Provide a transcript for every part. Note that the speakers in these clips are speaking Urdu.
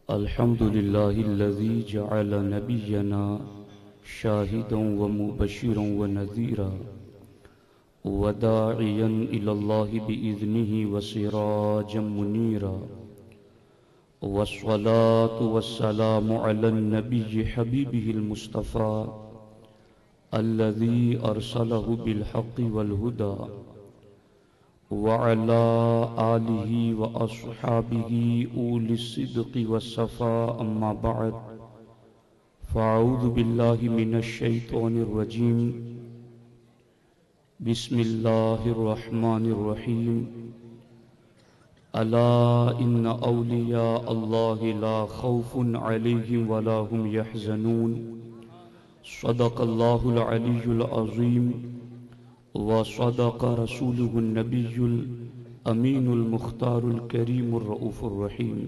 الحمد لله الذي جعل نبينا شاهدا ومبشرا ونذيرا وداعيا إلى الله بإذنه وسراجا منيرا، والصلاة والسلام على النبي حبيبه المصطفى الذي أرسله بالحق والهدى، وعلى آله وأصحابه أولي الصدق والصفاء. أما بعد، فأعوذ بالله من الشيطان الرجيم. بسم الله الرحمن الرحيم. ألا إن أولياء الله لا خوف عليهم ولا هم يحزنون. صدق الله العلي العظيم، وصدق رسوله النبي الأمين المختار الكريم الرؤوف الرحيم.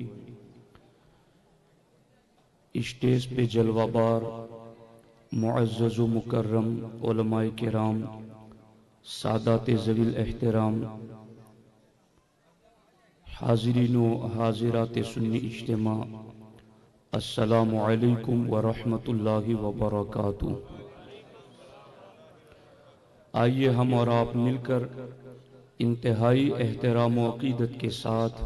اسٹیج پہ جلوہ بار معزز و مکرم علماء کرام، سادات ذوی الاحترام، حاضرین و حاضرات سنی اجتماع، السلام علیکم ورحمۃ اللہ وبرکاتہ. آئیے ہم اور آپ مل کر انتہائی احترام و عقیدت کے ساتھ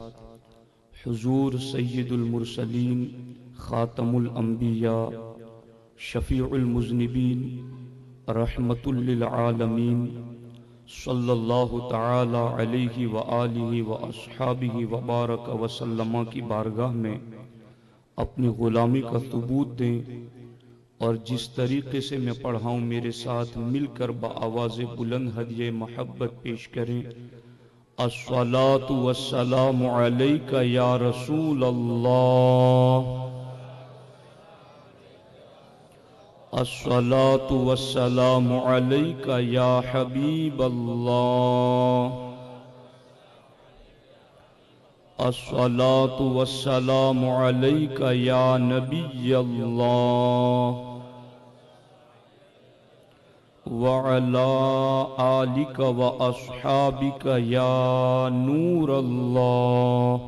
حضور سید المرسلین، خاتم الانبیاء، شفیع المذنبین، رحمت للعالمین، صلی اللہ تعالی علیہ وآلہ واصحابہ وبارک وسلم کی بارگاہ میں اپنی غلامی کا ثبوت دیں، اور جس طریقے سے میں پڑھاؤں میرے ساتھ مل کر بآواز بلند ہدیہ محبت پیش کریں. الصلاۃ والسلام علیک یا رسول اللہ، الصلاۃ والسلام علیک یا حبیب اللہ، الصلاۃ والسلام علیک یا نبی اللہ، وعلى آلك وأصحابك يا نور الله.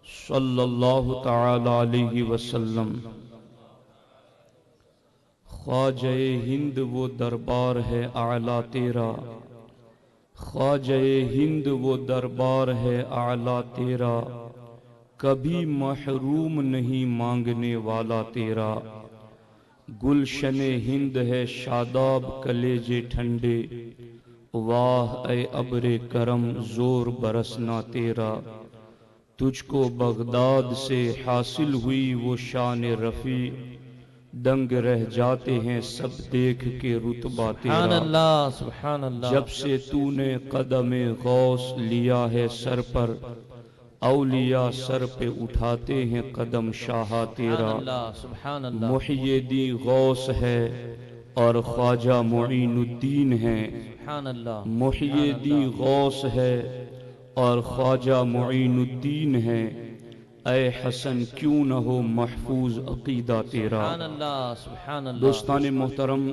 صلی اللہ تعالی علیہ وسلم. خواجہ ہند وہ دربار ہے اعلیٰ تیرا، خواجہ ہند وہ دربار ہے اعلیٰ تیرا، کبھی محروم نہیں مانگنے والا تیرا. گلشن ہند ہے شاداب کلیجے ٹھنڈے، واہ اے ابر کرم زور برسنا تیرا. تجھ کو بغداد سے حاصل ہوئی وہ شان رفیع، دنگ رہ جاتے ہیں سب دیکھ کے رتبہ تیرا. سبحان اللہ سبحان اللہ. جب سے تو نے قدم غوث لیا ہے سر پر، اولیاء سر پہ اٹھاتے ہیں قدم شاہا تیرا. سبحان اللہ. محی الدین غوث ہے اور خواجہ معین الدین ہے. سبحان اللہ. محی الدین غوث ہے اور خواجہ معین الدین ہے. اے حسن کیوں نہ ہو محفوظ عقیدہ تیرا. سبحان اللہ سبحان اللہ. دوستان محترم،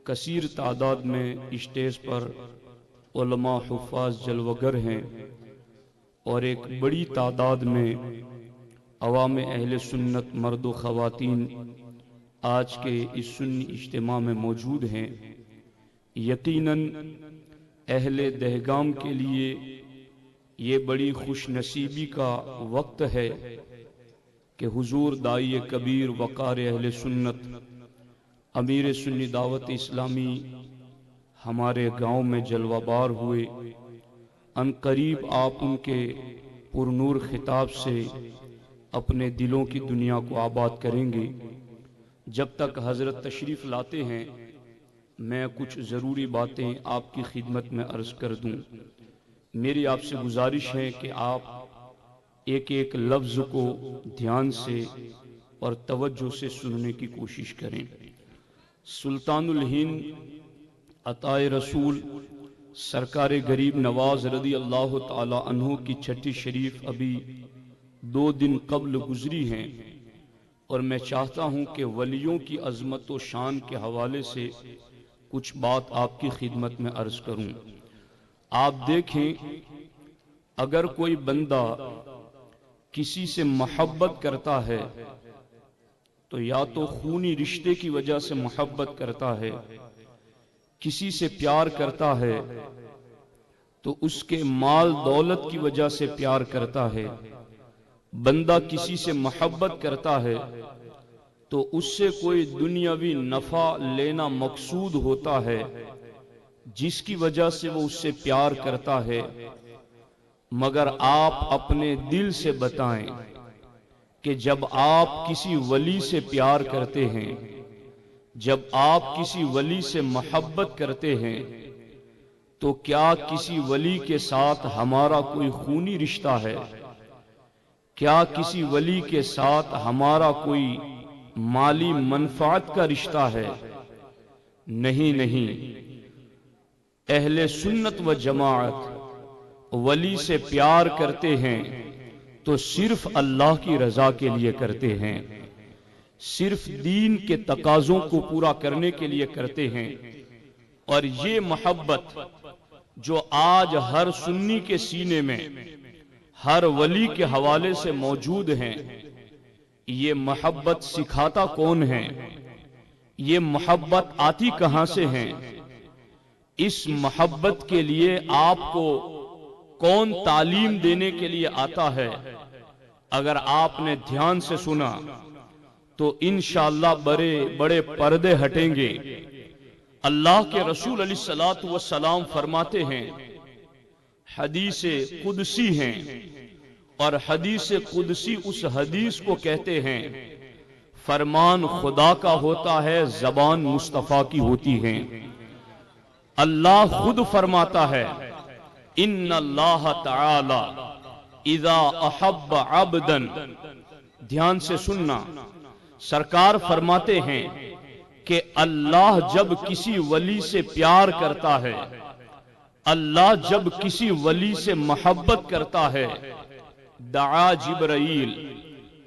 کثیر تعداد میں اسٹیج پر علماء حفاظ جلوگر ہیں، اور ایک بڑی تعداد میں عوام اہل سنت مرد و خواتین آج کے اس سنی اجتماع میں موجود ہیں. یقیناً اہل دہگام کے لیے یہ بڑی خوش نصیبی کا وقت ہے کہ حضور داعی کبیر وقار اہل سنت امیر سنی دعوت اسلامی ہمارے گاؤں میں جلوہ بار ہوئے. ان قریب آپ ان کے پرنور خطاب سے اپنے دلوں کی دنیا کو آباد کریں گے. جب تک حضرت تشریف لاتے ہیں میں کچھ ضروری باتیں آپ کی خدمت میں عرض کر دوں. میری آپ سے گزارش ہے کہ آپ ایک ایک لفظ کو دھیان سے اور توجہ سے سننے کی کوشش کریں. سلطان الہند عطائے رسول سرکار غریب نواز رضی اللہ تعالی عنہ کی چھٹی شریف ابھی 2 دن قبل گزری ہیں، اور میں چاہتا ہوں کہ ولیوں کی عظمت و شان کے حوالے سے کچھ بات آپ کی خدمت میں عرض کروں. آپ دیکھیں اگر کوئی بندہ کسی سے محبت کرتا ہے تو یا تو خونی رشتے کی وجہ سے محبت کرتا ہے، کسی سے پیار کرتا ہے تو اس کے مال دولت کی وجہ سے پیار کرتا ہے، بندہ کسی سے محبت کرتا ہے تو اس سے کوئی دنیاوی نفع لینا مقصود ہوتا ہے جس کی وجہ سے وہ اس سے پیار کرتا ہے۔ مگر آپ اپنے دل سے بتائیں کہ جب آپ کسی ولی سے پیار کرتے ہیں، جب آپ کسی ولی سے محبت کرتے ہیں تو کیا کسی ولی کے ساتھ ہمارا کوئی خونی رشتہ ہے؟ کیا کسی ولی کے ساتھ ہمارا کوئی مالی منفعت کا رشتہ ہے؟ نہیں نہیں، اہل سنت و جماعت ولی سے پیار کرتے ہیں تو صرف اللہ کی رضا کے لیے کرتے ہیں، صرف دین کے تقاضوں کو پورا کرنے کے لیے کرتے ہیں۔ اور یہ محبت جو آج ہر سنی کے سینے میں ہر ولی کے حوالے سے موجود ہیں، یہ محبت سکھاتا کون ہے؟ یہ محبت آتی کہاں سے ہے؟ اس محبت کے لیے آپ کو کون تعلیم دینے کے لیے آتا ہے؟ اگر آپ نے دھیان سے سنا تو انشاءاللہ بڑے بڑے پردے ہٹیں گے۔ اللہ کے رسول علیہ الصلوۃ والسلام فرماتے ہیں، حدیث قدسی ہیں، اور حدیث قدسی اس حدیث کو کہتے ہیں فرمان خدا کا ہوتا ہے، زبان مصطفیٰ کی ہوتی ہے۔ اللہ خود فرماتا ہے، ان اللہ تعالی اذا احب عبدا، دھیان سے سننا، سرکار فرماتے ہیں کہ اللہ جب کسی ولی سے پیار کرتا ہے، اللہ جب کسی ولی سے محبت کرتا ہے، دعا جبرائیل،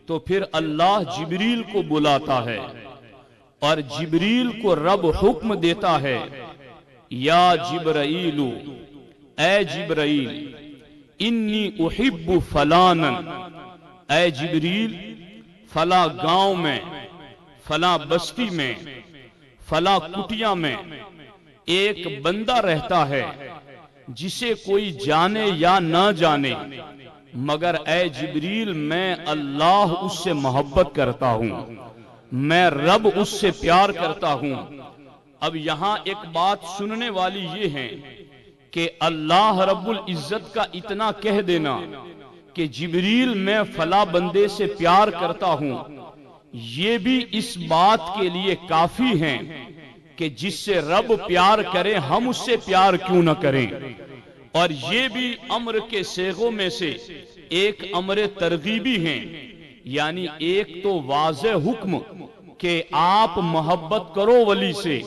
تو پھر اللہ جبریل کو بلاتا ہے اور جبریل کو رب حکم دیتا ہے، یا جبرائیل، اے جبرائیل، انی احب فلانا، اے جبریل فلاں گاؤں میں، فلاں بستی میں، فلاں کٹیا میں ایک بندہ رہتا ہے جسے کوئی جانے یا نہ جانے، مگر اے جبریل میں اللہ اس سے محبت کرتا ہوں، میں رب اس سے پیار کرتا ہوں۔ اب یہاں ایک بات سننے والی یہ ہے کہ اللہ رب العزت کا اتنا کہہ دینا کہ جبریل میں فلاں بندے سے پیار کرتا ہوں، یہ بھی اس بات کے لیے کافی ہے کہ جس سے رب پیار کرے ہم اس سے پیار کیوں نہ کریں۔ اور یہ بھی امر کے صیغوں میں سے ایک امر ترغیبی ہیں، یعنی ایک تو واضح حکم کہ آپ محبت کرو ولی سے،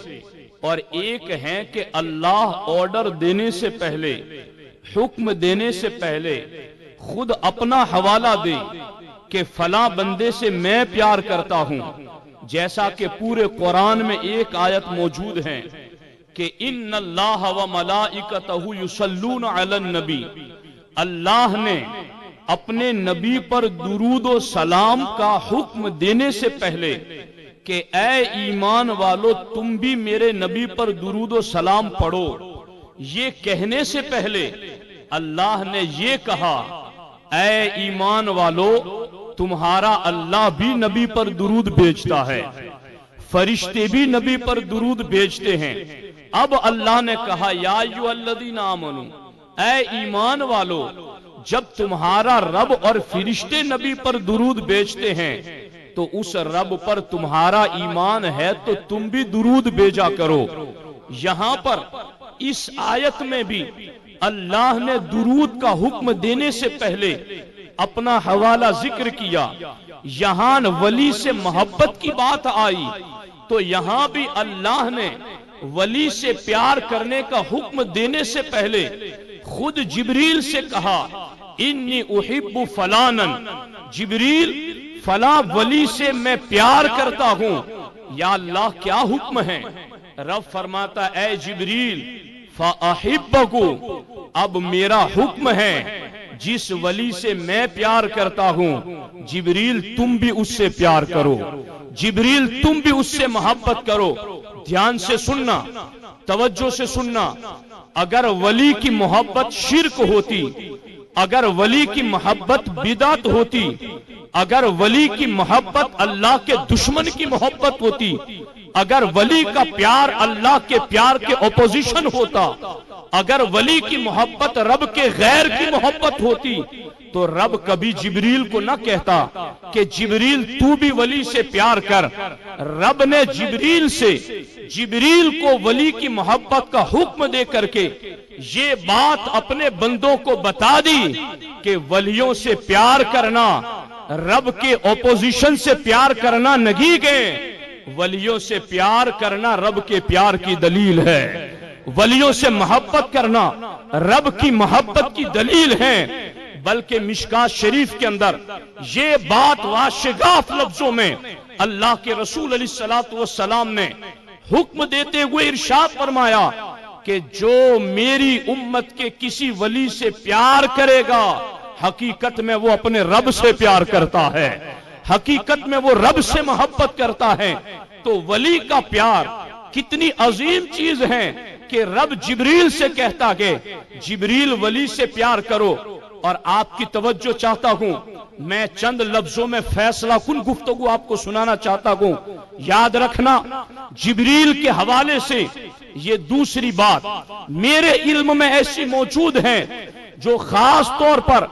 اور ایک ہے کہ اللہ آرڈر دینے سے پہلے، حکم دینے سے پہلے خود اپنا حوالہ دے کہ فلاں بندے سے میں پیار کرتا ہوں، جیسا کہ پورے قرآن میں ایک آیت موجود ہے کہ ان اللہ و ملائکتہ یصلون علی النبی، اللہ نے اپنے نبی پر درود و سلام کا حکم دینے سے پہلے کہ اے ایمان والو تم بھی میرے نبی پر درود و سلام پڑھو، یہ کہنے سے پہلے اللہ نے یہ کہا اے ایمان والو تمہارا اللہ بھی نبی پر درود بھیجتا ہے، فرشتے بھی نبی پر درود بھیجتے ہیں۔ اب اللہ نے کہا یا ایھا الذین آمنو، اے ایمان والو جب تمہارا رب اور فرشتے نبی پر درود بھیجتے ہیں تو اس رب پر تمہارا ایمان ہے تو تم بھی درود بھیجا کرو۔ یہاں پر اس آیت میں بھی اللہ نے درود کا حکم دینے سے پہلے اپنا حوالہ ذکر کیا۔ یہاں ولی سے محبت کی بات آئی تو یہاں بھی اللہ نے ولی سے پیار کرنے کا حکم دینے سے پہلے خود جبریل سے کہا انی احب فلانا، جبریل فلاں ولی سے میں پیار کرتا ہوں۔ یا اللہ کیا حکم ہے؟ رب فرماتا اے جبریل فاحبہ، اب میرا حکم ہے جس ولی سے میں پیار کرتا ہوں جبریل تم بھی اس سے پیار کرو، جبریل تم بھی اس سے محبت کرو۔ دھیان سے سننا، توجہ سے سننا، اگر ولی کی محبت شرک ہوتی، اگر ولی کی محبت بدعت ہوتی، اگر ولی کی محبت اللہ کے دشمن کی محبت ہوتی، اگر ولی کا پیار اللہ کے پیار کے اپوزیشن ہوتا، اگر ولی کی محبت رب کے غیر کی محبت ہوتی، تو رب کبھی جبریل کو نہ کہتا کہ جبریل تو بھی ولی سے پیار کر۔ رب نے جبریل کو ولی کی محبت کا حکم دے کر کے یہ بات اپنے بندوں کو بتا دی کہ ولیوں سے پیار کرنا رب کے اپوزیشن سے پیار کرنا نہیں گئے، ولیوں سے پیار کرنا رب کے پیار کی دلیل ہے، ولیوں سے محبت کرنا رب کی محبت کی دلیل ہے۔ بلکہ مشکات شریف کے اندر یہ بات واشگاف لفظوں میں اللہ کے رسول علیہ السلام نے حکم دیتے ہوئے ارشاد فرمایا کہ جو میری امت کے کسی ولی سے پیار کرے گا حقیقت میں وہ اپنے رب سے پیار کرتا ہے، حقیقت میں وہ رب سے محبت کرتا ہے۔ تو ولی کا پیار کتنی عظیم چیز ہے کہ رب جبریل سے کہتا کہ جبریل ولی سے پیار کرو۔ اور آپ کی توجہ چاہتا ہوں، میں چند لفظوں میں فیصلہ کن گفتگو آپ کو سنانا چاہتا ہوں۔ یاد رکھنا، جبریل کے حوالے سے یہ دوسری بات میرے علم میں ایسی موجود ہے جو خاص طور پر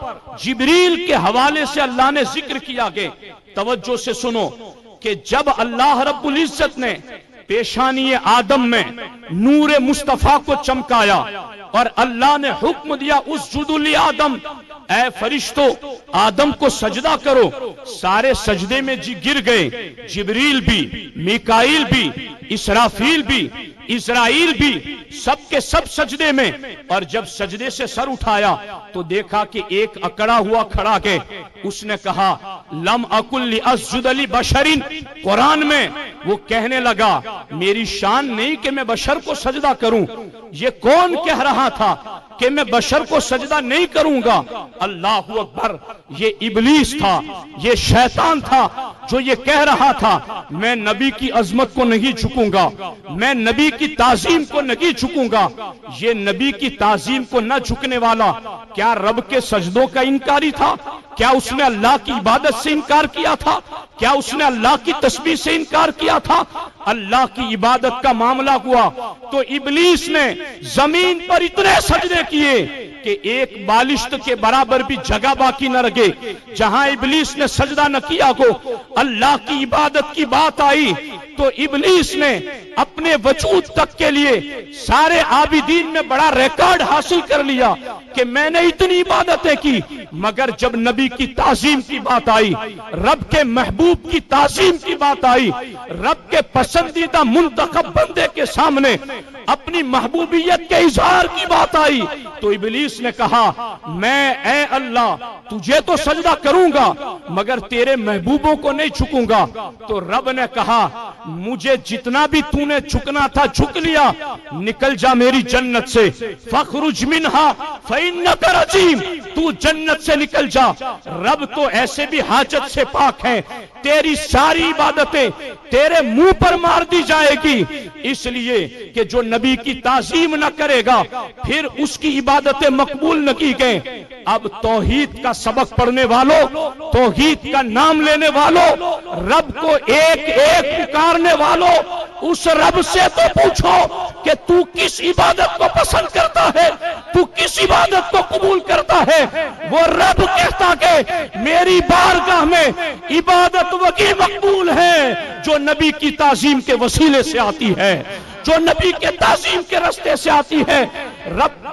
جبریل کے حوالے سے اللہ نے ذکر کیا کہ توجہ سے سنو کہ جب اللہ رب العزت نے پیشانی آدم میں نور مصطفیٰ کو چمکایا اور اللہ نے حکم دیا اسجدوا لآدم، اے فرشتوں آدم کو سجدہ کرو، سارے سجدے میں گر گئے، جبریل بھی، میکائیل بھی، اسرافیل بھی، اسرائیل بھی، سب کے سب سجدے میں۔ اور جب سجدے سے سر اٹھایا تو دیکھا کہ ایک اکڑا ہوا کھڑا کے اس نے کہا لم اکن لاسجد لبشر، قرآن میں وہ کہنے لگا میری شان نہیں کہ میں بشر کو سجدہ کروں۔ یہ کون کہہ رہا تھا کہ میں بشر کو سجدہ نہیں کروں گا؟ اللہ اکبر، یہ ابلیس تھا، یہ شیطان تھا جو یہ کہہ رہا تھا میں نبی کی عظمت کو نہیں جھکوں گا، میں نبی کی تعظیم کو نہیں جھکوں گا۔ یہ نبی کی تعظیم کو نہ جھکنے والا کیا رب کے سجدوں کا انکاری تھا؟ کیا اس نے اللہ کی عبادت سے انکار کیا تھا؟ کیا اس نے اللہ کی تسبیح سے انکار کیا تھا؟ اللہ کی عبادت کا معاملہ ہوا تو ابلیس نے زمین پر اتنے سجدے کیے کہ ایک بالشت کے برابر بھی جگہ باقی نہ رہے۔ جہاں ابلیس نے سجدہ نہ کیا کو اللہ کی عبادت کی بات آئی تو ابلیس نے اپنے وجود تک کے لیے سارے عابدین میں بڑا ریکارڈ حاصل کر لیا کہ میں نے اتنی عبادتیں کی، مگر جب نبی کی تعظیم کی بات آئی، رب کے محبوب کی تعظیم کی بات آئی، رب کے پسندیدہ منتخب بندے کے سامنے اپنی محبوبیت کے اظہار کی بات آئی تو ابلیس نے کہا میں اے اللہ تجھے تو سجدہ کروں گا مگر تیرے محبوبوں کو نہیں جھکوں گا۔ تو رب نے کہا مجھے جتنا بھی تو نے جھکنا تھا جھک لیا، نکل جا میری جنت سے، فخرج منہا فإنک رجیم، تو جنت سے نکل جا۔ رب تو ایسے بھی حاجت سے پاک ہے، تیری ساری عبادتیں تیرے منہ پر مار دی جائے گی، اس لیے کہ جو نبی کی تعظیم نہ کرے گا پھر اس کی عبادتیں مقبول نہ کی گئیں۔ اب توحید کا سبق پڑھنے والوں، توحید کا نام لینے والوں، رب کو ایک ایک پکارنے والوں، اس رب سے تو پوچھو کہ تو کس عبادت کو پسند کرتا ہے، تو کس عبادت کو قبول کرتا ہے۔ وہ رب کہتا کہ میری بارگاہ میں عبادت وہی مقبول ہے جو نبی کی تعظیم کے وسیلے سے آتی ہے، جو نبی کے تعظیم کے راستے سے آتی ہے۔ رب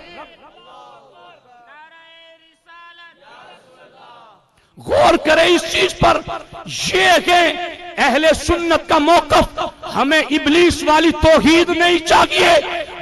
غور کرے اس چیز پر، یہ کہ اہل سنت کا موقف ہمیں ابلیس والی توحید نہیں چاہیے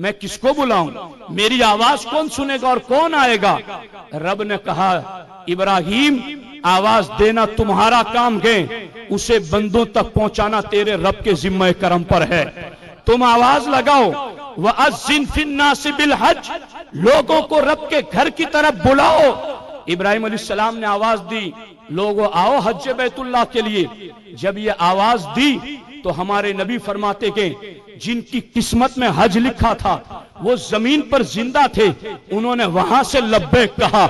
میں کس کو بلاؤں؟ میری آواز کون سنے گا اور کون آئے گا؟ رب نے کہا ابراہیم آواز دینا تمہارا کام ہے، اسے بندوں تک پہنچانا تیرے رب کے ذمہ کرم پر ہے۔ تم آواز لگاؤ، وَأَذِّن فِي النَّاسِ بِالْحَجِّ، لوگوں کو رب کے گھر کی طرف بلاؤ۔ ابراہیم علیہ السلام نے آواز دی، لوگوں آؤ حج بیت اللہ کے لیے۔ جب یہ آواز دی تو ہمارے نبی فرماتے کہ جن کی قسمت میں حج لکھا تھا وہ زمین پر زندہ تھے، انہوں نے وہاں سے لبیک کہا۔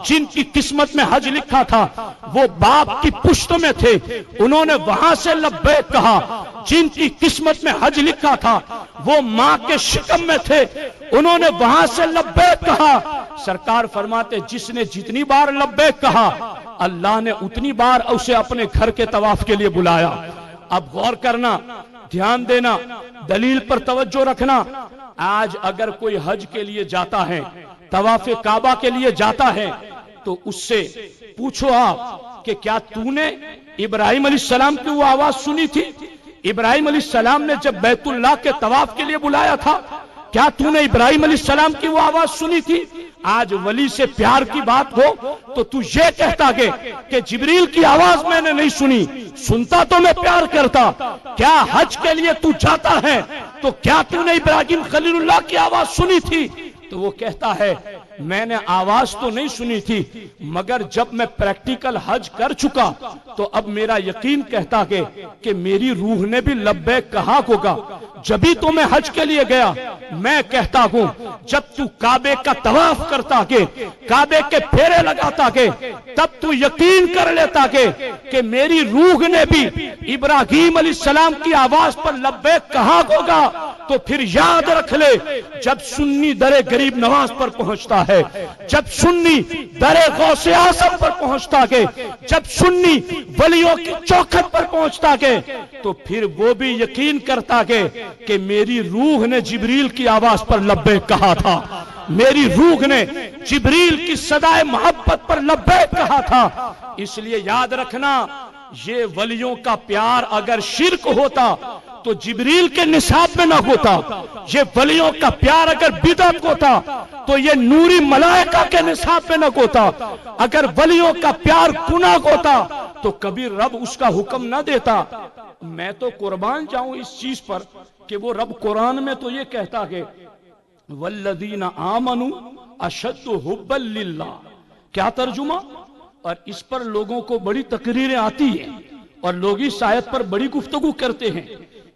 جن کی قسمت میں حج لکھا تھا وہ باپ کی پشت میں تھے، انہوں نے وہاں سے لبیک کہا۔ جن کی قسمت میں حج لکھا تھا وہ ماں کے شکم میں تھے، انہوں نے وہاں سے لبیک کہا۔ سرکار فرماتے جس نے جتنی بار لبیک کہا اللہ نے اتنی بار اسے اپنے گھر کے طواف کے لیے بلایا۔ اب غور کرنا، دھیان دینا، دلیل پر توجہ رکھنا۔ آج اگر کوئی حج کے لیے جاتا ہے، طواف کعبہ کے لیے جاتا ہے، تو اس سے پوچھو آپ کہ کیا تو نے ابراہیم علیہ السلام کی وہ آواز سنی تھی؟ ابراہیم علیہ السلام نے جب بیت اللہ کے طواف کے لیے بلایا تھا، کیا تو نے ابراہیم علیہ السلام کی وہ آواز سنی تھی؟ آج ولی سے پیار کی بات ہو تو تو یہ کہتا کہ جبریل کی آواز میں نے نہیں سنی، سنتا تو میں پیار کرتا۔ کیا حج کے لیے تو جاتا ہے تو کیا تو نے ابراہیم خلیل اللہ کی آواز سنی تھی؟ تو وہ کہتا ہے میں نے آواز تو نہیں سنی تھی، مگر جب میں پریکٹیکل حج کر چکا تو اب میرا یقین کہتا کہ میری روح نے بھی لبیک کہا ہوگا۔ جبھی تو میں حج کے لیے گیا، میں کہتا ہوں جب تو کعبے کا طواف کرتا کعبے کے پھیرے لگاتا تب تو یقین کر لیتا کہ میری روح نے بھی ابراہیم علیہ السلام کی آواز پر لبیک کہا ہوگا۔ تو پھر یاد رکھ لے، جب سنی در غریب نواز پر پہنچتا ہے، جب سنی در غوث اعظم پر پہنچتا ہے، جب سنی ولیوں کی چوکھٹ پر پہنچتا ہے، تو پھر وہ بھی یقین کرتا ہے کہ میری روح نے جبریل کی آواز پر لبیک کہا تھا، میری روح نے جبریل کی صدائے محبت پر لبیک کہا تھا۔ اس لیے یاد رکھنا، یہ ولیوں کا پیار اگر شرک ہوتا تو جبریل کے نصاب میں نہ ہوتا، یہ ولیوں کا پیار اگر بدعت ہوتا تو یہ نوری ملائکہ کے نصاب میں نہ ہوتا، اگر ولیوں کا پیار گناہ ہوتا تو کبھی رب اس کا حکم نہ دیتا۔ میں تو قربان جاؤں اس چیز پر کہ وہ رب قرآن میں تو یہ کہتا ہے والذین آمنوا اشد حبا للہ، کیا ترجمہ؟ اور اس پر لوگوں کو بڑی تقریریں آتی ہیں اور لوگ اس آیت پر بڑی گفتگو کرتے ہیں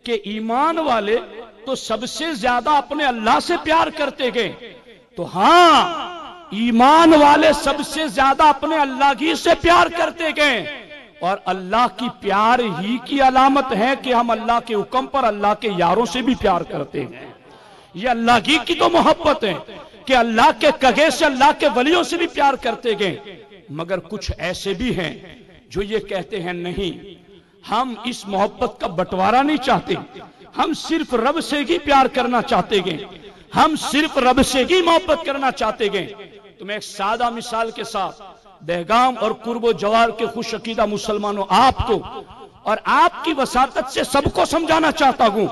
کہ ایمان والے تو سب سے زیادہ اپنے اللہ سے پیار کرتے گئے۔ تو ہاں، ایمان والے سب سے زیادہ اپنے اللہ ہی سے پیار کرتے گئے، اور اللہ کی پیار ہی کی علامت ہے کہ ہم اللہ کے حکم پر اللہ کے یاروں سے بھی پیار کرتے ہیں۔ یہ اللہ کی تو محبت ہے کہ اللہ کے کگے سے، اللہ کے ولیوں سے بھی پیار کرتے گئے۔ مگر کچھ ایسے بھی ہیں جو یہ کہتے ہیں نہیں، ہم اس محبت کا بٹوارا نہیں چاہتے، ہم صرف رب سے ہی پیار کرنا چاہتے گئے، ہم صرف رب سے ہی محبت کرنا چاہتے گئے۔ تو میں ایک سادہ مثال کے ساتھ دہگام اور قرب و جوار کے خوش عقیدہ مسلمانوں آپ کو اور آپ کی وساطت سے سب کو سمجھانا چاہتا ہوں،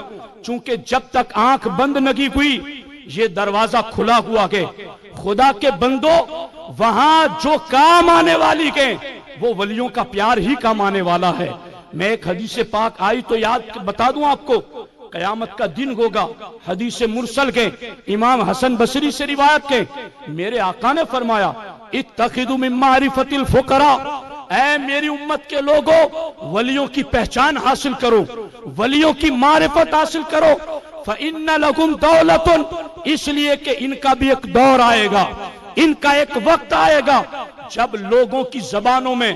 چونکہ جب تک آنکھ بند نہیں ہوئی یہ دروازہ کھلا ہوا ہے۔ خدا کے بندوں، وہاں جو کام آنے والی ہے وہ ولیوں کا پیار ہی کام آنے والا ہے۔ میں ایک حدیث پاک آئی تو یاد بتا دوں آپ کو، قیامت کا دن ہوگا، حدیث مرسل کے امام حسن بصری سے روایت کے، میرے آقا نے فرمایا اتخذوا من معرفت الفقراء، اے میری امت کے لوگوں ولیوں کی پہچان حاصل کرو، ولیوں کی معرفت حاصل کرو، فَإِنَّ لَكُمْ دَوْلَةٌ، اس لیے کہ ان کا بھی ایک دور آئے گا، ان کا ایک وقت آئے گا جب لوگوں کی زبانوں میں،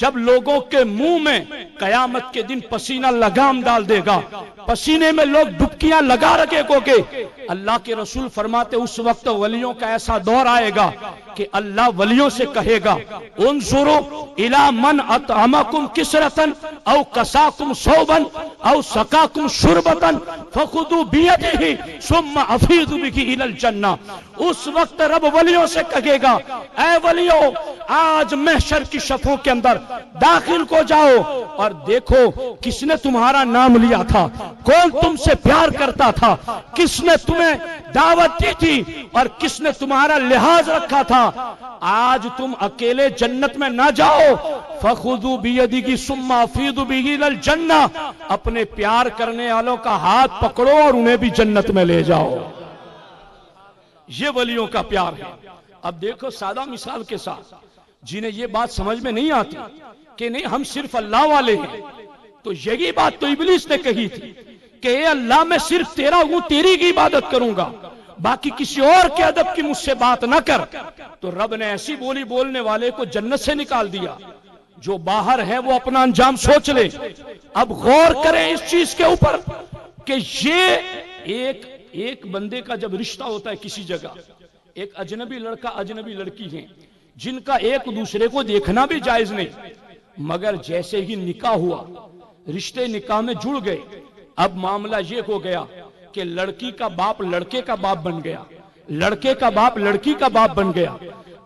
جب لوگوں کے منہ میں قیامت کے دن پسینہ لگام ڈال دے گا، پسینے میں لوگ ڈبکیاں لگا رکھے گے۔ اللہ کے رسول فرماتے اس وقت ولیوں کا ایسا دور آئے گا کہ اللہ ولیوں سے کہے گا انظروا الی من اطعمکم کسرۃ او کساکم ثوبا او سقاکم شربۃ فخذوا بیدہ ثم افیضوا بہ الی الجنہ. اس وقت رب ولیوں سے کہے گا اے ولیوں آج محشر کی صفوں کے اندر داخل کو جاؤ اور دیکھو کس نے تمہارا نام لیا تھا, کون تم سے پیار کرتا تھا, کس نے تمہیں دعوت دی تھی اور کس نے تمہارا لحاظ رکھا تھا. آج تم اکیلے جنت میں نہ جاؤ. فخذوا بیدہ ثم افیضوا بہ الی الجنہ, اپنے پیار کرنے والوں کا ہاتھ پکڑو اور انہیں بھی جنت میں لے جاؤ. یہ ولیوں کا پیار ہے. اب دیکھو سادہ مثال کے ساتھ جنہیں یہ بات سمجھ میں نہیں آتی کہ نہیں ہم صرف اللہ والے ہیں, تو یہی بات تو ابلیس نے کہی تھی کہ اے اللہ میں صرف تیرا ہوں, تیری کی عبادت کروں گا, باقی کسی اور کے ادب کی مجھ سے بات نہ کر. تو رب نے ایسی بولی بولنے والے کو جنت سے نکال دیا. جو باہر ہے وہ اپنا انجام سوچ لے. اب غور کریں اس چیز کے اوپر کہ یہ ایک بندے کا جب رشتہ ہوتا ہے کسی جگہ, ایک اجنبی لڑکا اجنبی لڑکی ہیں جن کا ایک دوسرے کو دیکھنا بھی جائز نہیں, مگر جیسے ہی نکاح ہوا رشتے نکاح میں جڑ گئے. اب معاملہ یہ ہو گیا کہ لڑکی کا باپ لڑکے کا باپ بن گیا, لڑکے کا باپ لڑکی کا باپ بن گیا.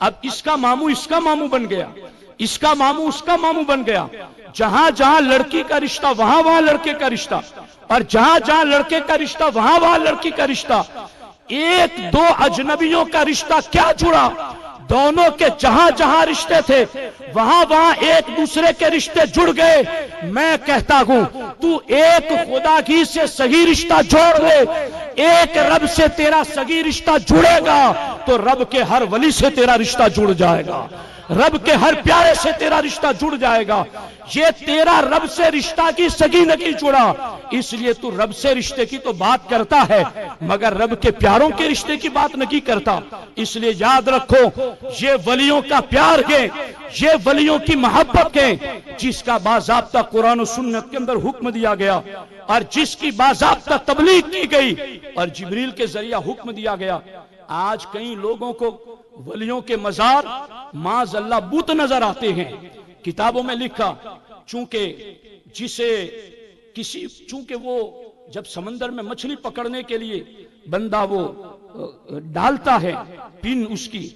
اب اس کا ماموں اس کا ماموں بن گیا, اس کا ماموں اس کا ماموں بن گیا. جہاں جہاں لڑکی کا رشتہ وہاں وہاں لڑکے کا رشتہ, اور جہاں جہاں لڑکے کا رشتہ وہاں وہاں لڑکی کا رشتہ. ایک دو اجنبیوں کا رشتہ کیا جڑا, دونوں کے جہاں جہاں رشتے تھے وہاں وہاں ایک دوسرے کے رشتے جڑ گئے. میں کہتا ہوں تو ایک خدا کی سے صحیح رشتہ جوڑ لے, ایک رب سے تیرا صحیح رشتہ جڑے گا تو رب کے ہر ولی سے تیرا رشتہ جڑ جائے گا, رب کے ہر پیارے سے تیرا رشتہ جڑ جائے گا. یہ تیرا رب سے رشتہ کی سگی نہیں جڑا, اس لیے تو رب سے رشتے کی تو بات کرتا ہے مگر رب کے پیاروں کے رشتے کی بات نہیں کرتا. اس لیے یاد رکھو یہ ولیوں کا پیار ہے, یہ ولیوں کی محبت ہے جس کا باضابطہ قرآن و سنت کے اندر حکم دیا گیا اور جس کی باضابطہ تبلیغ کی گئی اور جبریل کے ذریعہ حکم دیا گیا. آج کئی لوگوں کو ولیوں کے مزار معاذ اللہ بت نظر آتے ہیں. کتابوں میں لکھا چونکہ وہ جب سمندر میں مچھلی پکڑنے کے لیے بندہ وہ ڈالتا ہے پن اس کی,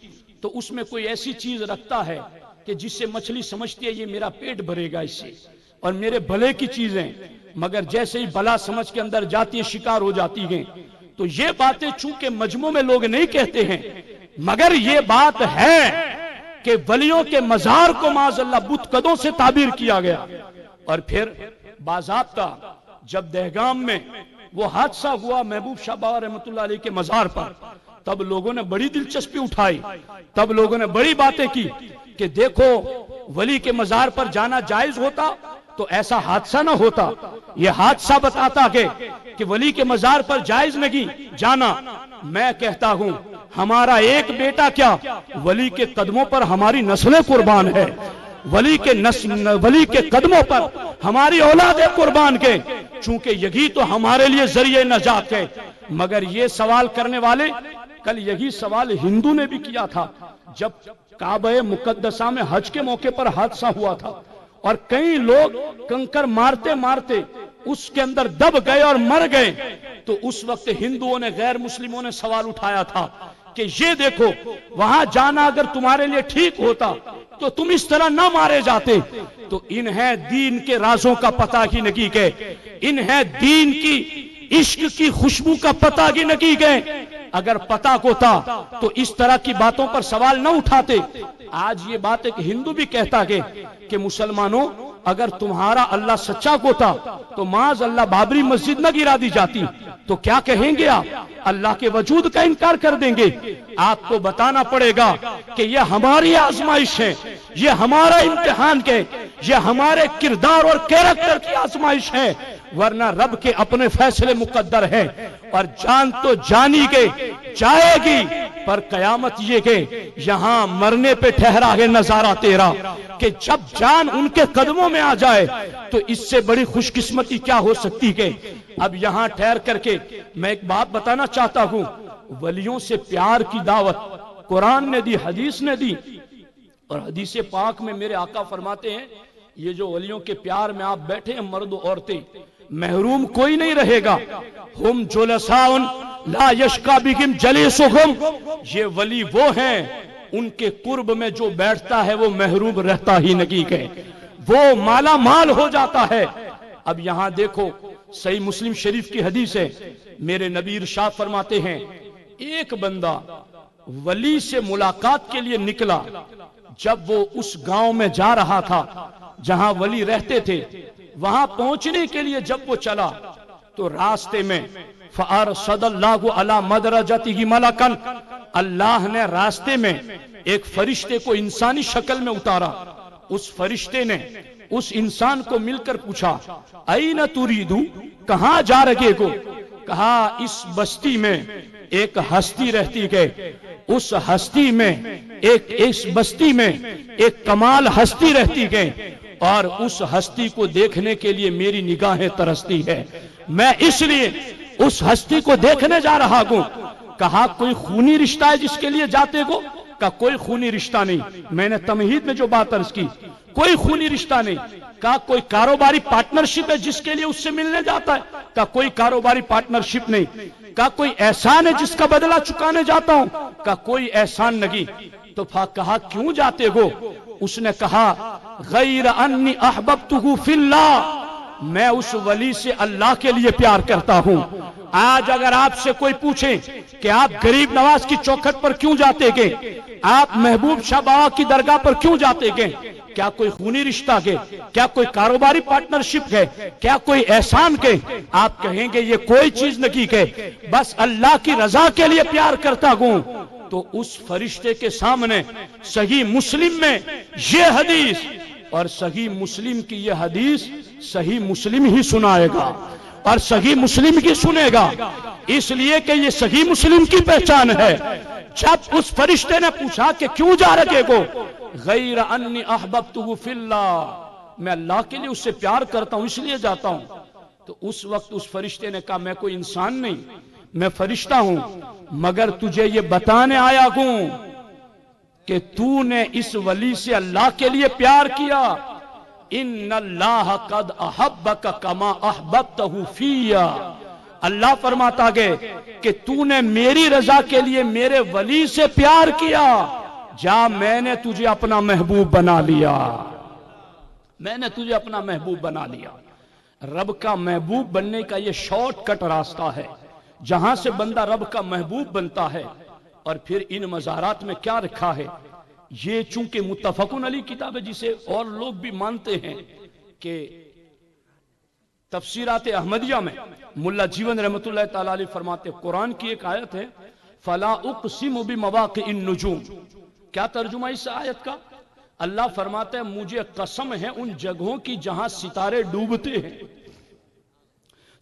تو اس میں کوئی ایسی چیز رکھتا ہے کہ جس سے مچھلی سمجھتی ہے یہ میرا پیٹ بھرے گا اس سے اور میرے بھلے کی چیزیں, مگر جیسے ہی بلا سمجھ کے اندر جاتی ہے شکار ہو جاتی ہیں. تو یہ باتیں چونکہ مجموع میں لوگ نہیں کہتے ہیں مگر یہ بات ہے کہ ولیوں کے مزار کو معاذ اللہ بت قدوں سے تعبیر کیا گیا. اور پھر باضابطہ جب دہگام میں وہ حادثہ ہوا محبوب شاہ بابا رحمۃ اللہ علیہ کے مزار پر, تب لوگوں نے بڑی دلچسپی اٹھائی, تب لوگوں نے بڑی باتیں کی کہ دیکھو ولی کے مزار پر جانا جائز ہوتا تو ایسا حادثہ نہ ہوتا. یہ حادثہ بتاتا کہ ولی کے مزار پر جائز نہیں جانا. میں کہتا ہوں ہمارا ایک بیٹا کیا ولی کے قدموں پر ہماری نسلیں قربان ہے, ولی کے قدموں پر ہماری اولاد قربان کے, چونکہ یہی تو ہمارے لیے ذریعہ نجات ہے. مگر یہ سوال کرنے والے کل یہی سوال ہندو نے بھی کیا تھا جب کعبہ مقدسہ میں حج کے موقع پر حادثہ ہوا تھا اور کئی لوگ کنکر مارتے مارتے اس کے اندر دب گئے اور مر گئے. تو اس وقت ہندوؤں نے غیر مسلموں نے سوال اٹھایا تھا کہ یہ دیکھو وہاں جانا اگر تمہارے لیے ٹھیک ہوتا تو تم اس طرح نہ مارے جاتے. تو انہیں دین کے رازوں کا پتہ ہی نہیں کہ انہیں دین کی عشق کی خوشبو کا پتہ ہی نہیں کہ اگر پتہ ہوتا تو اس طرح کی باتوں پر سوال نہ اٹھاتے. آج یہ بات ایک ہندو بھی کہتا کہ مسلمانوں اگر تمہارا اللہ سچا ہوتا تو معاذ اللہ بابری مسجد نہ گرا دی جاتی, تو کیا کہیں گے آپ؟ اللہ کے وجود کا انکار کر دیں گے. آپ کو بتانا پڑے گا کہ یہ ہماری آزمائش ہے, یہ ہمارا امتحان ہے, یہ ہمارے کردار اور کیریکٹر کی آزمائش ہے, ورنہ رب کے اپنے فیصلے مقدر ہیں. اور جان تو جانی گے جائے گی, پر قیامت یہ کہ یہاں مرنے پہ ٹھہرا ہے نظارہ تیرا, کہ جب جان ان کے قدموں میں آ جائے تو اس سے بڑی خوش قسمتی کیا ہو سکتی ہے. اب یہاں ٹھہر کر کے میں ایک بات بتانا چاہتا ہوں, ولیوں سے پیار کی دعوت قرآن نے دی، حدیث نے دی. اور حدیث پاک میں میرے آقا فرماتے ہیں یہ جو ولیوں کے پیار میں آپ بیٹھے ہیں مرد و عورتیں، محروم کوئی نہیں رہے گا. ہم جلساء لا یشقی بہم جلیسہم، یہ ولی وہ ہیں ان کے قرب میں جو بیٹھتا ہے وہ محروم رہتا ہی نہیں ہے، وہ مالا مال ہو جاتا ہے. اب یہاں دیکھو صحیح مسلم شریف کی حدیث ہے، میرے نبی ارشاد فرماتے ہیں ایک بندہ ولی سے ملاقات کے لیے نکلا. جب وہ اس گاؤں میں جا رہا تھا جہاں ولی رہتے تھے، وہاں پہنچنے کے لیے جب وہ چلا تو راستے میں فَأَرْصَدَ اللَّهُ عَلَى مَدْرَجَتِهِ مَلَكًا، اللہ نے راستے میں ایک فرشتے کو انسانی شکل میں اتارا. اس فرشتے نے اس انسان کو مل کر پوچھا اَيْنَ تُرِيدُ، کہاں جا رہے ہو؟ کہا اس بستی میں ایک ہستی رہتی ہے، اس ہستی میں اس بستی میں ایک کمال ہستی رہتی ہے، اور اس ہستی کو دیکھنے کے لیے میری نگاہیں ترستی ہے، میں اس لیے اس ہستی کو دیکھنے جا رہا ہوں. کہا کوئی خونی رشتہ ہے جس کے لیے جاتے ہو؟ کہا کوئی خونی رشتہ نہیں. میں نے تمہید میں جو بات عرض کی کوئی خونی رشتہ نہیں. کہا کوئی کاروباری پارٹنرشپ ہے جس کے لیے اس سے ملنے جاتا ہے؟ کہا کوئی کاروباری پارٹنرشپ نہیں. کہا کوئی احسان ہے جس کا بدلہ چکانے جاتا ہوں؟ کہا کوئی احسان نہیں. تو کہا کیوں جاتے ہو؟ اس نے کہا غیر انی احببتہ فی اللہ، میں اس ولی سے اللہ کے لیے پیار کرتا ہوں. آج اگر آپ سے کوئی پوچھے کہ آپ غریب نواز کی چوکھٹ پر کیوں جاتے گئے، آپ محبوب شاہ بابا کی درگاہ پر کیوں جاتے گئے، کیا کوئی خونی رشتہ گئے، کیا کوئی کاروباری پارٹنرشپ گئے، کیا کوئی احسان گئے؟ آپ کہیں گے یہ کوئی چیز نہیں گئے، بس اللہ کی رضا کے لیے پیار کرتا ہوں. تو اس فرشتے کے سامنے صحیح مسلم میں یہ حدیث، اور صحیح مسلم کی یہ حدیث صحیح مسلم ہی سنائے گا اور صحیح مسلم ہی سنے گا، اس لیے کہ یہ صحیح مسلم کی پہچان ہے. جب اس فرشتے نے پوچھا کہ کیوں جا رہے ہو؟ غیر انی احببتہ فی اللہ، میں اللہ کے لیے اس سے پیار کرتا ہوں اس لیے جاتا ہوں. تو اس وقت اس فرشتے نے کہا میں کوئی انسان نہیں، میں فرشتہ ہوں، مگر تجھے یہ بتانے آیا ہوں کہ تو نے اس ولی سے اللہ کے لیے پیار کیا. ان اللہ قد احبک کما احببتہ فیہ، اللہ فرماتا ہے کہ تو نے میری رضا کے لیے میرے ولی سے پیار کیا، جا میں نے تجھے اپنا محبوب بنا لیا، میں نے تجھے اپنا محبوب بنا لیا. رب کا محبوب بننے کا یہ شارٹ کٹ راستہ ہے جہاں سے بندہ رب کا محبوب بنتا ہے. اور پھر ان مزارات میں کیا رکھا ہے؟ یہ چونکہ متفقن علی کتاب ہے جسے اور لوگ بھی مانتے ہیں کہ تفسیرات احمدیہ میں ملا جیون رحمت اللہ تعالی علیہ فرماتے قرآن کی ایک آیت ہے فلا اقسم بمواقع النجوم. کیا ترجمہ اس آیت کا؟ اللہ فرماتا ہے مجھے قسم ہے ان جگہوں کی جہاں ستارے ڈوبتے ہیں،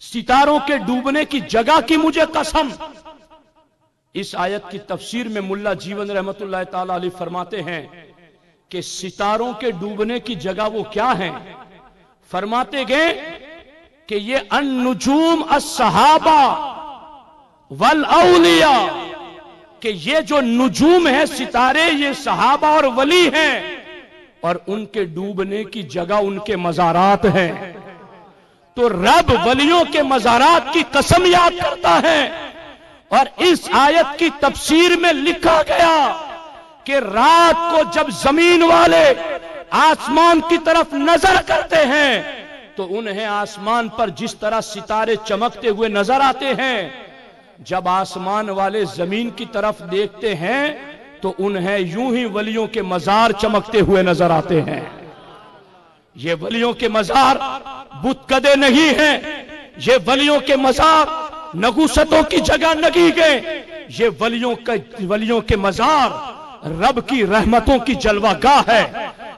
ستاروں کے ڈوبنے کی جگہ کی مجھے قسم. اس آیت کی تفسیر میں ملا جیون رحمت اللہ تعالی علیہ فرماتے ہیں کہ ستاروں کے ڈوبنے کی جگہ وہ کیا ہیں؟ فرماتے گئے کہ یہ النجوم الصحابہ والاولیاء، کہ یہ جو نجوم ہیں ستارے یہ صحابہ اور ولی ہیں، اور ان کے ڈوبنے کی جگہ ان کے مزارات ہیں. تو رب ولیوں کے مزارات کی قسم یاد کرتا ہے. اور اس آیت کی تفسیر میں لکھا گیا کہ رات کو جب زمین والے آسمان کی طرف نظر کرتے ہیں تو انہیں آسمان پر جس طرح ستارے چمکتے ہوئے نظر آتے ہیں، جب آسمان والے زمین کی طرف دیکھتے ہیں تو انہیں یوں ہی ولیوں کے مزار چمکتے ہوئے نظر آتے ہیں. یہ ولیوں کے مزار بت کدے نہیں ہیں، یہ ولیوں کے مزار نگوستوں کی جگہ نہیں گئے، یہ ولیوں کے مزار رب کی رحمتوں کی جلوہ گاہ ہے،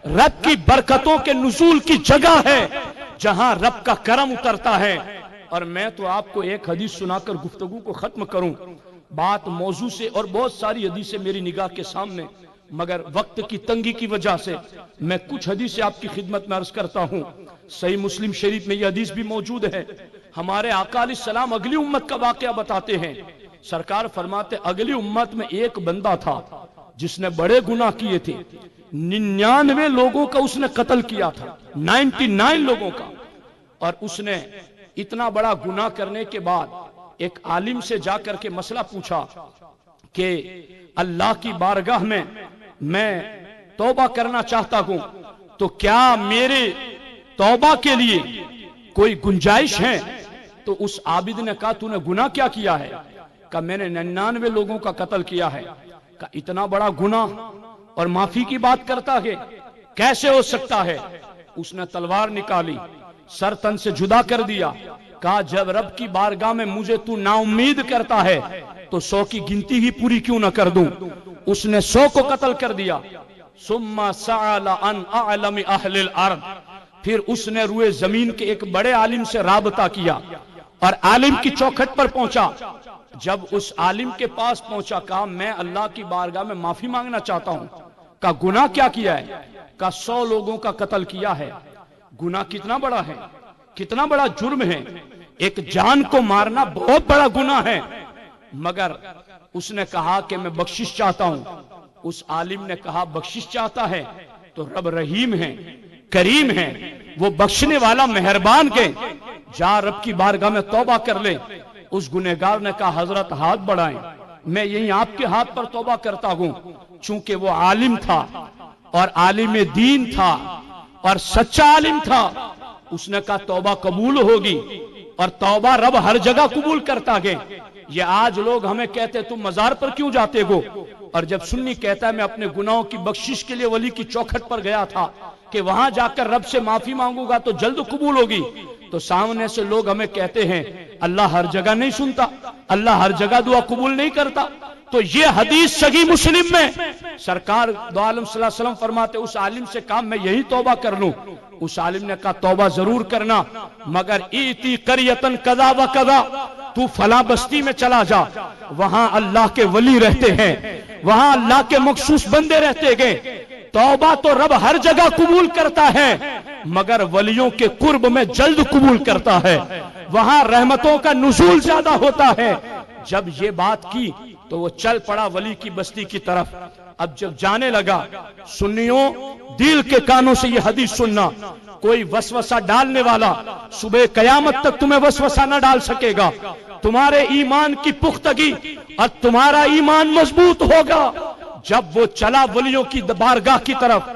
رب کی برکتوں کے نزول کی جگہ ہے جہاں رب کا کرم اترتا ہے. اور میں تو آپ کو ایک حدیث سنا کر گفتگو کو ختم کروں. بات موضوع سے اور بہت ساری حدیثیں میری نگاہ کے سامنے، مگر وقت کی تنگی کی وجہ سے میں کچھ حدیثیں آپ کی خدمت میں عرض کرتا ہوں. صحیح مسلم شریف میں یہ حدیث بھی موجود ہے. ہمارے آقا علیہ السلام اگلی امت کا واقعہ بتاتے ہیں. سرکار فرماتے اگلی امت میں ایک بندہ تھا جس نے بڑے گناہ کیے تھے، 99 لوگوں کا اس نے قتل کیا تھا، 99 لوگوں کا. اور اس نے اتنا بڑا گناہ کرنے کے بعد ایک عالم سے جا کر کے مسئلہ پوچھا کہ اللہ کی بارگاہ میں توبہ کرنا چاہتا ہوں، تو کیا میرے توبہ کے لیے کوئی گنجائش ہے؟ تو اس عابد نے کہا تو نے گناہ کیا کیا ہے؟ کہا میں نے 99 لوگوں کا قتل کیا ہے. کہا اتنا بڑا گناہ اور معافی کی بات کرتا ہے، کیسے ہو سکتا ہے؟ اس نے تلوار نکالی، سر تن سے جدا کر دیا. کہا جب رب کی بارگاہ میں مجھے تو نا امید کرتا ہے تو 100 کی گنتی ہی پوری کیوں نہ کر دوں. اس نے 100 کو قتل کر دیا. ثم سأل عن اعلم اہل الارض، پھر اس نے روئے زمین کے ایک بڑے عالم سے رابطہ کیا اور عالم کی چوکھٹ پر پہنچا. جب اس عالم کے پاس پہنچا کہا میں اللہ کی بارگاہ میں معافی مانگنا چاہتا ہوں. کہا گناہ کیا کیا ہے؟ کہا 100 لوگوں کا قتل کیا ہے. گناہ کتنا بڑا ہے، کتنا بڑا جرم ہے. ایک جان کو مارنا بہت بڑا گناہ ہے. مگر اس نے کہا کہ میں بخشش چاہتا ہوں. اس عالم نے کہا بخشش چاہتا ہے تو رب رحیم ہے، کریم ہے، وہ بخشنے والا مہربان کے، جا رب کی بارگاہ میں توبہ کر لے. اس گنہگار نے کہا حضرت ہاتھ بڑھائیں، میں یہی آپ کے ہاتھ پر توبہ کرتا ہوں. چونکہ وہ عالم تھا اور عالم دین تھا اور سچا عالم تھا، اس نے کہا توبہ قبول ہوگی. اور توبہ رب ہر جگہ قبول کرتا ہے. یہ آج لوگ ہمیں کہتے تم مزار پر کیوں جاتے ہو، اور جب سنی کہتا ہے میں اپنے گناہوں کی بخشش کے لیے ولی کی چوکھٹ پر گیا تھا کہ وہاں جا کر رب سے معافی مانگوں گا تو جلد قبول ہوگی، تو سامنے سے لوگ ہمیں کہتے ہیں اللہ ہر جگہ نہیں سنتا، اللہ ہر جگہ دعا قبول نہیں کرتا. تو یہ حدیث صحیح مسلم میں سرکار دو عالم صلی اللہ علیہ وسلم فرماتے اس عالم سے کہا میں یہی توبہ کر لوں. اس عالم نے کہا توبہ ضرور کرنا، مگر ایتی قریتن قضا و قضا، تو فلاں بستی میں چلا جا، وہاں اللہ کے ولی رہتے ہیں، وہاں اللہ کے مخصوص بندے رہتے گئے. توبہ تو رب ہر جگہ قبول کرتا ہے مگر ولیوں کے قرب میں جلد قبول کرتا ہے، وہاں رحمتوں کا نزول زیادہ ہوتا ہے. جب یہ بات کی تو وہ چل پڑا ولی کی بستی کی طرف. اب جب جانے لگا، سنیوں دل کے کانوں سے یہ حدیث سننا، کوئی وسوسہ ڈالنے والا صبح قیامت تک تمہیں وسوسہ نہ ڈال سکے گا. تمہارے ایمان کی پختگی اور تمہارا ایمان مضبوط ہوگا جب وہ چلا ولیوں کی بارگاہ کی طرف.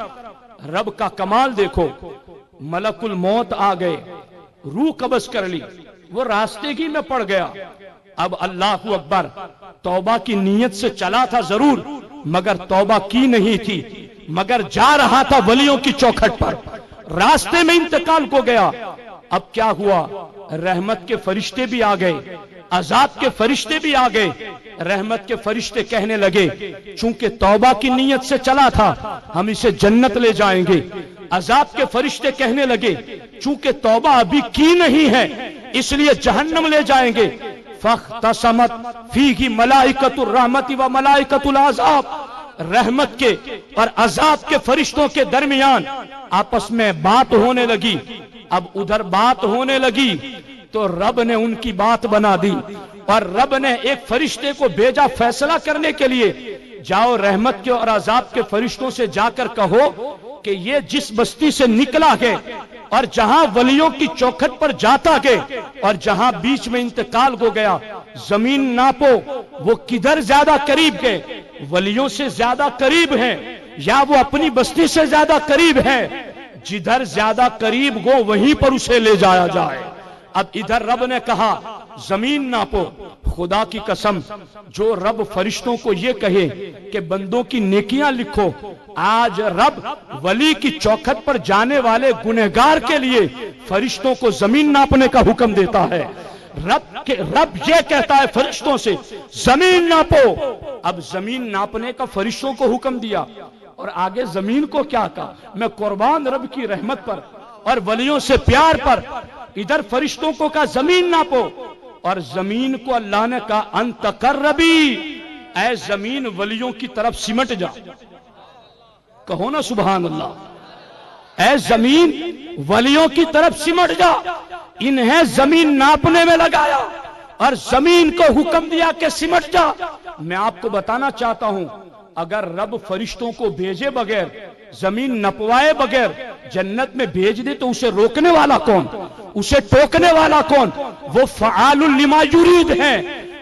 رب کا کمال دیکھو، ملک الموت آ گئے، روح قبض کر لی، وہ راستے ہی میں پڑ گیا. اب اللہ اکبر، توبہ کی نیت سے چلا تھا ضرور مگر توبہ کی نہیں تھی، مگر جا رہا تھا ولیوں کی چوکھٹ پر، راستے میں انتقال کو گیا. اب کیا ہوا؟ رحمت کے فرشتے بھی آ گئے، عذاب کے فرشتے بھی آ گئے. رحمت کے فرشتے کہنے لگے چونکہ توبہ کی نیت سے چلا تھا ہم اسے جنت لے جائیں گے. عذاب کے فرشتے کہنے لگے چونکہ توبہ ابھی کی نہیں ہے اس لیے جہنم لے جائیں گے. فاختصمت فیہ ملائکۃ الرحمت و ملائکۃ العذاب، رحمت کے اور عذاب کے فرشتوں کے درمیان آپس میں بات ہونے لگی. اب ادھر بات ہونے لگی تو رب نے ان کی بات بنا دی اور رب نے ایک فرشتے کو بھیجا فیصلہ کرنے کے لیے، جاؤ رحمت کے اور عذاب کے فرشتوں سے جا کر کہو کہ یہ جس بستی سے نکلا ہے اور جہاں ولیوں کی چوکھٹ پر جاتا ہے اور جہاں بیچ میں انتقال ہو گیا، زمین ناپو وہ کدھر زیادہ قریب ہے، ولیوں سے زیادہ قریب ہے یا وہ اپنی بستی سے زیادہ قریب ہے؟ جدھر زیادہ قریب ہو وہیں پر اسے لے جایا جائے. اب ادھر رب نے کہا زمین ناپو. خدا کی قسم جو رب فرشتوں کو یہ کہے کہ بندوں کی نیکیاں لکھو، آج رب ولی کی چوکھٹ پر جانے والے گنہگار کے لیے فرشتوں کو زمین ناپنے کا حکم دیتا ہے. رب یہ کہتا ہے فرشتوں سے زمین ناپو. اب زمین ناپنے کا فرشتوں کو حکم دیا اور آگے زمین کو کیا کہا؟ میں قربان رب کی رحمت پر اور ولیوں سے پیار پر. ادھر فرشتوں کو کہا زمین ناپو اور زمین کو اللہ نے کہا انت قربی، اے زمین ولیوں کی طرف سمٹ جا. کہو نا سبحان اللہ. اے زمین ولیوں کی طرف سمٹ جا. انہیں زمین ناپنے میں لگایا اور زمین کو حکم دیا کہ سمٹ جا. میں آپ کو بتانا چاہتا ہوں اگر رب فرشتوں کو بھیجے بغیر، زمین نپوائے بغیر جنت میں بھیج دے تو اسے روکنے والا کون؟ اسے ٹوکنے والا کون؟ وہ فعال لما یرید ہیں،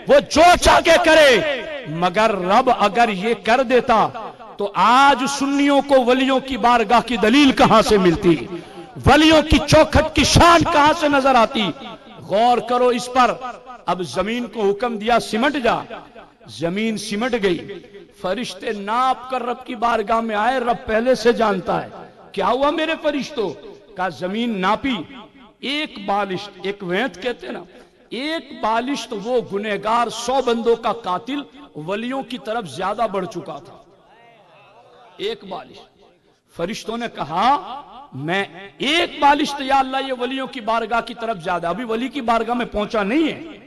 وہ جو چاہے کرے۔ مگر رب اگر یہ کر دیتا تو آج سنیوں کو ولیوں کی بارگاہ کی دلیل کہاں سے ملتی؟ ولیوں کی چوکھٹ کی شان کہاں سے نظر آتی؟ غور کرو اس پر۔ اب زمین کو حکم دیا سمٹ جا، زمین سمٹ گئی، فرشتے ناپ کر رب کی بارگاہ میں آئے، رب پہلے سے جانتا ہے کیا ہوا میرے فرشتوں؟ کہا زمین ناپی، ایک بالشت، ایک وینت کہتے ہیں نا، ایک بالشت وہ گنہگار 100 بندوں کا قاتل ولیوں کی طرف زیادہ بڑھ چکا تھا، ایک بالشت۔ فرشتوں نے کہا میں ایک بالشت یا اللہ یہ ولیوں کی بارگاہ کی طرف زیادہ، ابھی ولی کی بارگاہ میں پہنچا نہیں ہے،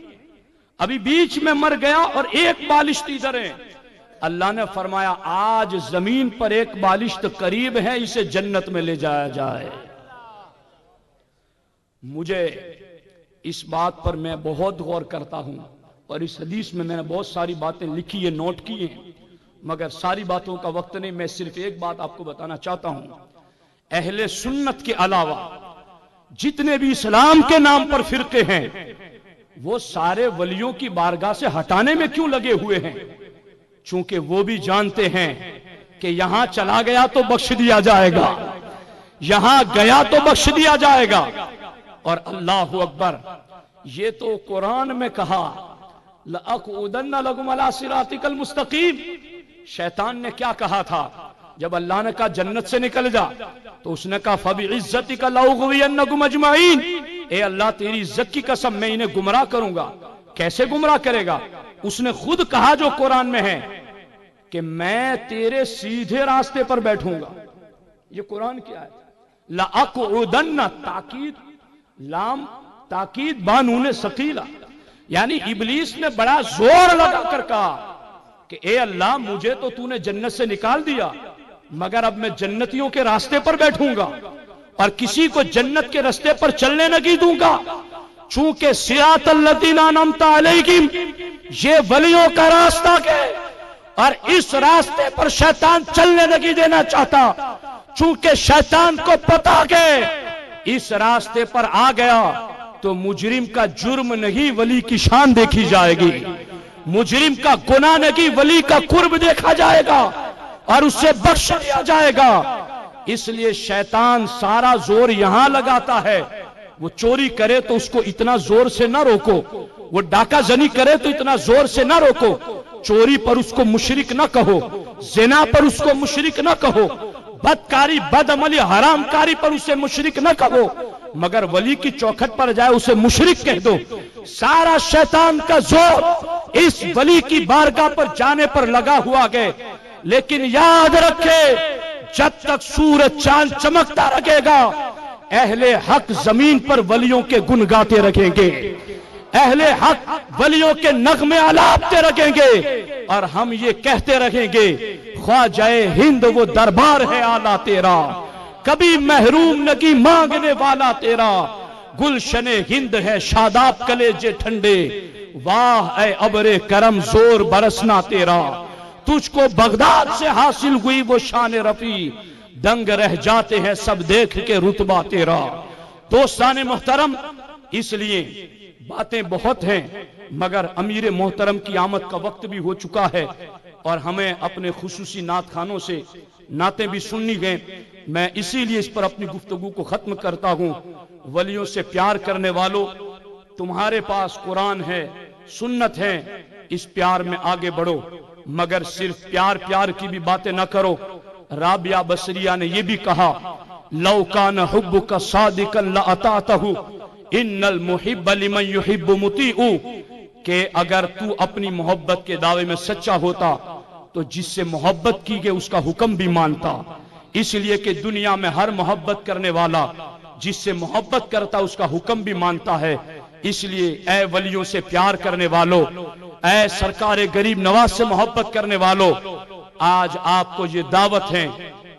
ابھی بیچ میں مر گیا اور ایک بالشت ادھر ہے۔ اللہ نے فرمایا آج زمین پر ایک بالشت قریب ہے، اسے جنت میں لے جایا جائے۔ مجھے اس بات پر میں بہت غور کرتا ہوں، اور اس حدیث میں میں نے بہت ساری باتیں لکھی ہیں، نوٹ کی ہیں، مگر ساری باتوں کا وقت نہیں، میں صرف ایک بات آپ کو بتانا چاہتا ہوں۔ اہل سنت کے علاوہ جتنے بھی اسلام کے نام پر فرقے ہیں وہ سارے ولیوں کی بارگاہ سے ہٹانے میں کیوں لگے ہوئے ہیں؟ چونکہ وہ بھی جانتے ہیں کہ یہاں چلا گیا تو بخش دیا جائے گا، یہاں گیا تو بخش دیا جائے گا۔ اور اللہ اکبر، یہ تو قرآن میں کہا لَأَقْعُدَنَّ لَكُمْ عَلَىٰ صِرَاطِكَ الْمُسْتَقِيمِ۔ شیطان نے کیا کہا تھا جب اللہ نے کہا جنت سے نکل جا تو اس نے کہا فَبِعِزَّتِكَ لَأُغْوِيَنَّكُمْ أَجْمَعِينَ، اے اللہ تیری عزت کی قسم میں انہیں گمراہ کروں گا۔ کیسے گمراہ کرے گا؟ اس نے خود کہا جو قرآن میں ہے کہ میں تیرے سیدھے راستے پر بیٹھوں گا۔ یہ قرآن کیا ہے؟ لَأَقْعُدَنَّ، تاکید، لام تاکید بانون ثقیلہ، یعنی ابلیس نے بڑا زور لگا کر کہا کہ اے اللہ مجھے تو نے جنت سے نکال دیا، مگر اب میں جنتیوں کے راستے پر بیٹھوں گا اور کسی کو جنت کے راستے پر چلنے نہیں دوں گا، چونکہ صراط الذین انعمت علیہم یہ ولیوں کا راستہ ہے، اور اس راستے پر شیطان چلنے نہیں دینا چاہتا، چونکہ شیطان کو پتا کہ اس راستے پر آ گیا تو مجرم کا جرم نہیں ولی کی شان دیکھی جائے گی، مجرم کا گناہ نہیں ولی کا قرب دیکھا جائے گا اور اسے بخش دیا جائے گا۔ اس لیے شیطان سارا زور یہاں لگاتا ہے، وہ چوری کرے تو اس کو اتنا زور سے نہ روکو، وہ ڈاکہ زنی کرے تو اتنا زور سے نہ روکو، چوری پر اس کو مشرک نہ کہو، زنا پر اس کو مشرک نہ کہو، بدکاری بدعملی حرام کاری پر اسے مشرک نہ کہو، مگر ولی کی چوکھٹ پر جائے اسے مشرک کہہ دو۔ سارا شیطان کا زور اس ولی کی بارگاہ پر جانے پر لگا ہوا گئے، لیکن یاد رکھے جب تک سورج چاند چمکتا رہے گا اہل حق زمین پر ولیوں کے گن گاتے رکھیں گے، اہل حق ولیوں کے نغمے آلاپتے رکھیں گے، اور ہم یہ کہتے رہیں گے خواجہ ہند وہ دربار ہے آلہ تیرا، کبھی محروم نگی مانگنے والا تیرا، گلشن ہند ہے شاداب کلیجے ٹھنڈے، واہ اے ابر کرم زور برسنا تیرا، تجھ کو بغداد سے حاصل ہوئی وہ شان رفیع، دنگ رہ جاتے ہیں سب دیکھ کے رتبہ تیرا۔ دوستان محترم، اس لیے باتیں بہت ہیں مگر امیر محترم کی آمد کا وقت بھی ہو چکا ہے، اور ہمیں اپنے خصوصی نعت خانوں سے نعتیں بھی سننی گئیں، میں اسی لیے اس پر اپنی گفتگو کو ختم کرتا ہوں۔ ولیوں سے پیار کرنے والوں، تمہارے پاس قرآن ہے، سنت ہے، اس پیار میں آگے بڑھو، مگر صرف پیار پیار کی بھی باتیں نہ کرو۔ رابعہ بصریہ نے یہ بھی کہا لو کان حبک صادقا لأطعتہ ان المحب لمن یحب مطیع، کہ اگر تو اپنی محبت کے دعوے میں سچا ہوتا تو جس سے محبت کی گئے اس کا حکم بھی مانتا، اس لیے کہ دنیا میں ہر محبت کرنے والا جس سے محبت کرتا اس کا حکم بھی مانتا ہے۔ اس لیے اے ولیوں سے پیار کرنے والوں، اے سرکار غریب نواز سے محبت کرنے والوں، آج آپ کو یہ دعوت ہے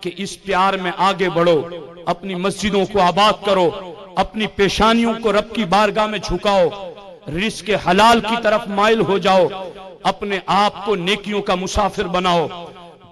کہ اس پیار میں آگے بڑھو، اپنی مسجدوں کو آباد کرو، اپنی پیشانیوں کو رب کی بارگاہ میں جھکاؤ، رزق حلال کی طرف مائل ہو جاؤ، اپنے آپ کو نیکیوں کا مسافر بناؤ۔